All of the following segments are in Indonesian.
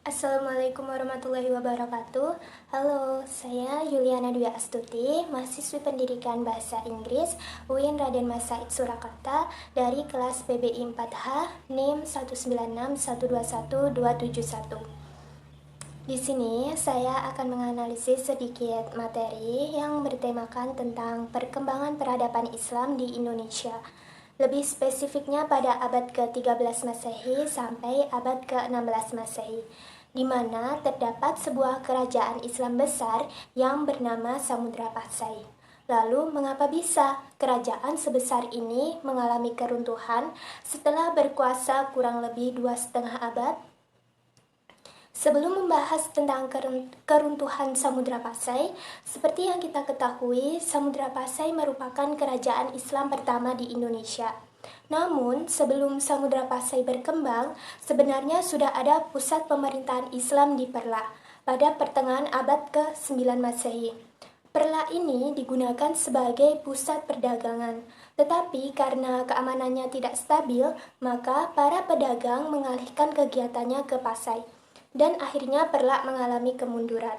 Assalamualaikum warahmatullahi wabarakatuh. Halo, saya Yuliana Dwi Astuti, mahasiswi pendidikan Bahasa Inggris UIN Raden Mas Said Surakarta dari kelas PBI 4H NIM 196121271. Di sini saya akan menganalisis sedikit materi yang bertemakan tentang perkembangan peradaban Islam di Indonesia. Lebih spesifiknya pada abad ke-13 Masehi sampai abad ke-16 Masehi, di mana terdapat sebuah kerajaan Islam besar yang bernama Samudra Pasai. Lalu, mengapa bisa kerajaan sebesar ini mengalami keruntuhan setelah berkuasa kurang lebih 2,5 abad? Sebelum membahas tentang keruntuhan Samudra Pasai, seperti yang kita ketahui, Samudra Pasai merupakan kerajaan Islam pertama di Indonesia. Namun, sebelum Samudra Pasai berkembang, sebenarnya sudah ada pusat pemerintahan Islam di Perla pada pertengahan abad ke-9 Masehi. Perla ini digunakan sebagai pusat perdagangan, tetapi karena keamanannya tidak stabil, maka para pedagang mengalihkan kegiatannya ke Pasai, dan akhirnya Perla mengalami kemunduran.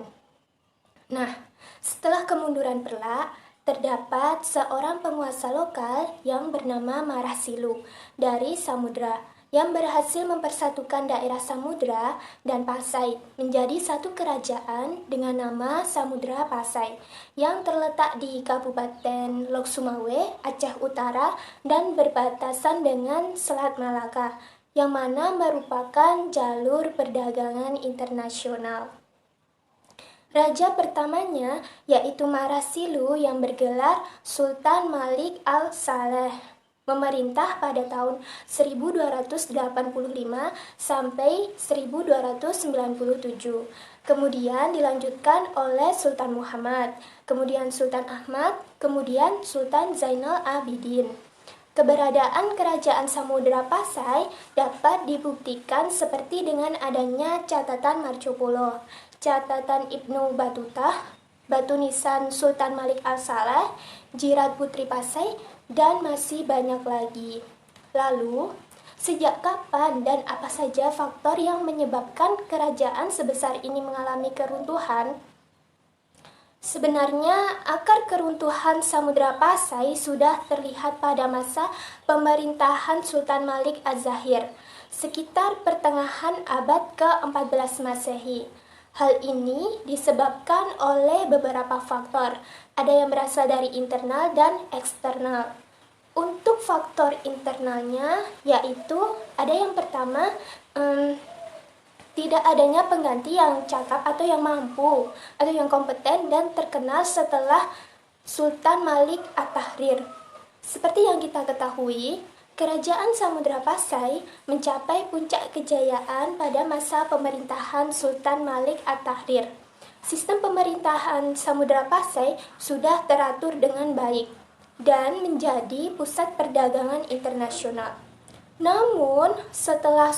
Nah, setelah kemunduran Perla, terdapat seorang penguasa lokal yang bernama Marasilu dari Samudra yang berhasil mempersatukan daerah Samudra dan Pasai menjadi satu kerajaan dengan nama Samudra Pasai yang terletak di Kabupaten Lok Sumawe, Aceh Utara dan berbatasan dengan Selat Malaka, yang mana merupakan jalur perdagangan internasional. Raja pertamanya yaitu Marasilu yang bergelar Sultan Malik Al-Saleh, memerintah pada tahun 1285 sampai 1297. Kemudian dilanjutkan oleh Sultan Muhammad, kemudian Sultan Ahmad, kemudian Sultan Zainal Abidin. Keberadaan kerajaan Samudra Pasai dapat dibuktikan seperti dengan adanya catatan Marco Polo, catatan Ibnu Battuta, batu nisan Sultan Malik Al-Saleh, Jirat Putri Pasai, dan masih banyak lagi. Lalu, sejak kapan dan apa saja faktor yang menyebabkan kerajaan sebesar ini mengalami keruntuhan? Sebenarnya, akar keruntuhan Samudra Pasai sudah terlihat pada masa pemerintahan Sultan Malik Az-Zahir, sekitar pertengahan abad ke-14 Masehi. Hal ini disebabkan oleh beberapa faktor, ada yang berasal dari internal dan eksternal. Untuk faktor internalnya, yaitu ada yang pertama, tidak adanya pengganti yang cakap atau yang mampu atau yang kompeten dan terkenal setelah Sultan Malik At-Tahrir. Seperti yang kita ketahui, kerajaan Samudra Pasai mencapai puncak kejayaan pada masa pemerintahan Sultan Malik At-Tahrir. Sistem pemerintahan Samudra Pasai sudah teratur dengan baik dan menjadi pusat perdagangan internasional. Namun, setelah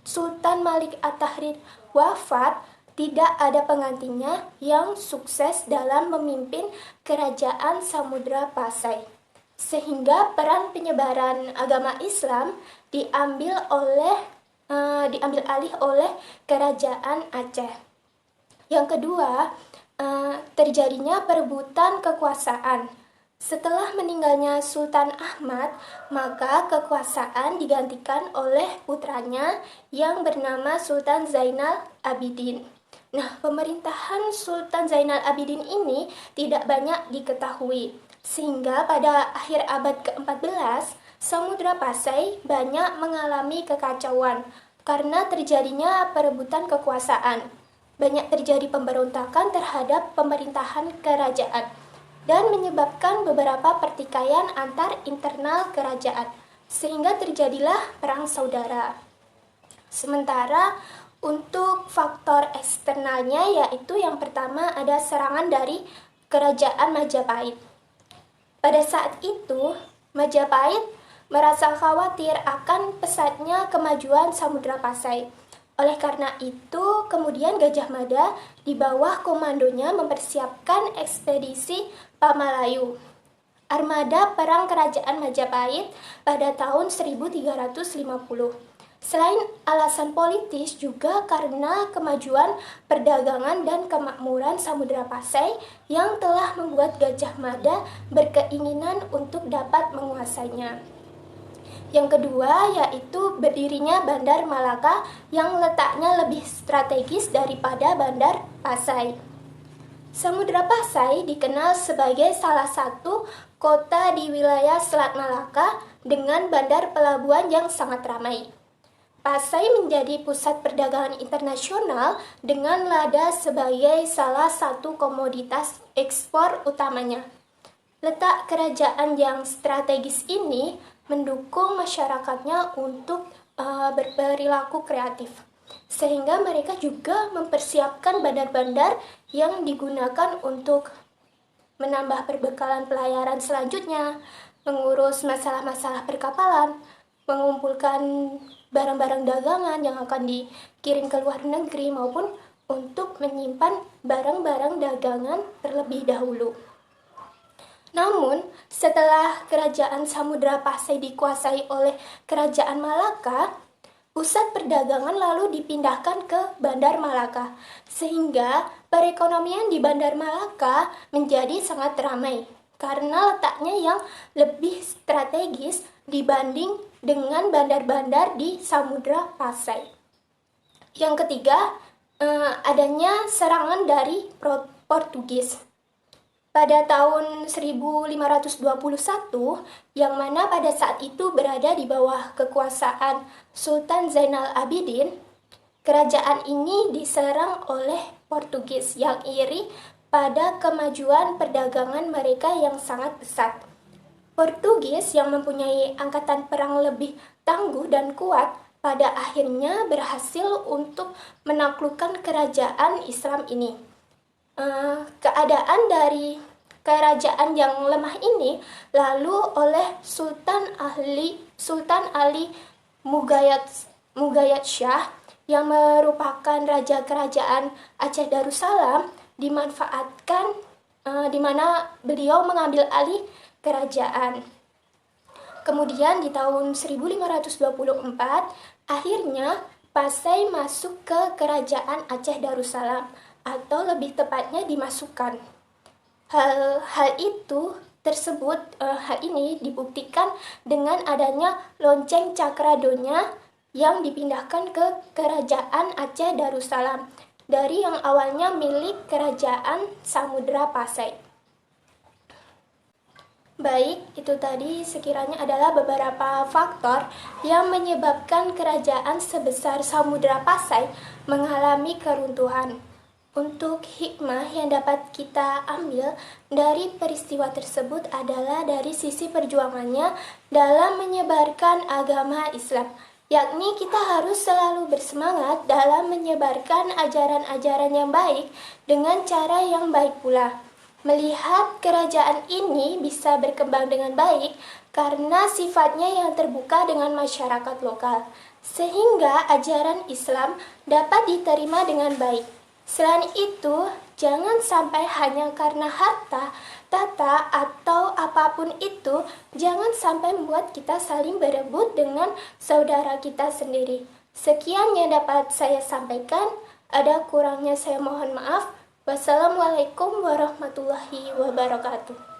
Sultan Malik At-Tahrir wafat, tidak ada penggantinya yang sukses dalam memimpin kerajaan Samudra Pasai, sehingga peran penyebaran agama Islam diambil alih oleh kerajaan Aceh. Yang kedua, terjadinya perebutan kekuasaan. Setelah meninggalnya Sultan Ahmad, maka kekuasaan digantikan oleh putranya yang bernama Sultan Zainal Abidin. Nah, pemerintahan Sultan Zainal Abidin ini tidak banyak diketahui, sehingga pada akhir abad ke-14, Samudra Pasai banyak mengalami kekacauan karena terjadinya perebutan kekuasaan. Banyak terjadi pemberontakan terhadap pemerintahan kerajaan dan menyebabkan beberapa pertikaian antar internal kerajaan, sehingga terjadilah perang saudara. Sementara untuk faktor eksternalnya, yaitu yang pertama ada serangan dari kerajaan Majapahit. Pada saat itu, Majapahit merasa khawatir akan pesatnya kemajuan Samudra Pasai. Oleh karena itu, kemudian Gajah Mada di bawah komandonya mempersiapkan ekspedisi Pamalayu, armada perang kerajaan Majapahit pada tahun 1350. Selain alasan politis, juga karena kemajuan perdagangan dan kemakmuran Samudra Pasai yang telah membuat Gajah Mada berkeinginan untuk dapat menguasainya. Yang kedua yaitu berdirinya Bandar Malaka yang letaknya lebih strategis daripada Bandar Pasai. Samudra Pasai dikenal sebagai salah satu kota di wilayah Selat Malaka dengan bandar pelabuhan yang sangat ramai. Pasai menjadi pusat perdagangan internasional dengan lada sebagai salah satu komoditas ekspor utamanya. Letak kerajaan yang strategis ini mendukung masyarakatnya untuk berperilaku kreatif, sehingga mereka juga mempersiapkan bandar-bandar yang digunakan untuk menambah perbekalan pelayaran selanjutnya, mengurus masalah-masalah perkapalan, mengumpulkan barang-barang dagangan yang akan dikirim ke luar negeri maupun untuk menyimpan barang-barang dagangan terlebih dahulu. Namun, setelah kerajaan Samudra Pasai dikuasai oleh kerajaan Malaka, pusat perdagangan lalu dipindahkan ke Bandar Malaka, sehingga perekonomian di Bandar Malaka menjadi sangat ramai karena letaknya yang lebih strategis dibanding dengan bandar-bandar di Samudra Pasai. Yang ketiga, adanya serangan dari Portugis. Pada tahun 1521, yang mana pada saat itu berada di bawah kekuasaan Sultan Zainal Abidin, kerajaan ini diserang oleh Portugis yang iri pada kemajuan perdagangan mereka yang sangat pesat. Portugis yang mempunyai angkatan perang lebih tangguh dan kuat pada akhirnya berhasil untuk menaklukkan kerajaan Islam ini. Keadaan dari kerajaan yang lemah ini lalu oleh Sultan Ali Mugayyad Shah yang merupakan raja kerajaan Aceh Darussalam dimanfaatkan, di mana beliau mengambil alih kerajaan. Kemudian di tahun 1524 akhirnya Pasai masuk ke kerajaan Aceh Darussalam, atau lebih tepatnya dimasukkan. Hal ini dibuktikan dengan adanya lonceng Cakradonya yang dipindahkan ke kerajaan Aceh Darussalam dari yang awalnya milik kerajaan Samudra Pasai. Baik, itu tadi sekiranya adalah beberapa faktor yang menyebabkan kerajaan sebesar Samudra Pasai mengalami keruntuhan. Untuk hikmah yang dapat kita ambil dari peristiwa tersebut adalah dari sisi perjuangannya dalam menyebarkan agama Islam, yakni kita harus selalu bersemangat dalam menyebarkan ajaran-ajaran yang baik dengan cara yang baik pula. Melihat kerajaan ini bisa berkembang dengan baik karena sifatnya yang terbuka dengan masyarakat lokal, sehingga ajaran Islam dapat diterima dengan baik. Selain itu, jangan sampai hanya karena harta, tata, atau apapun itu, jangan sampai membuat kita saling berebut dengan saudara kita sendiri. Sekian yang dapat saya sampaikan. Ada kurangnya saya mohon maaf. Wassalamualaikum warahmatullahi wabarakatuh.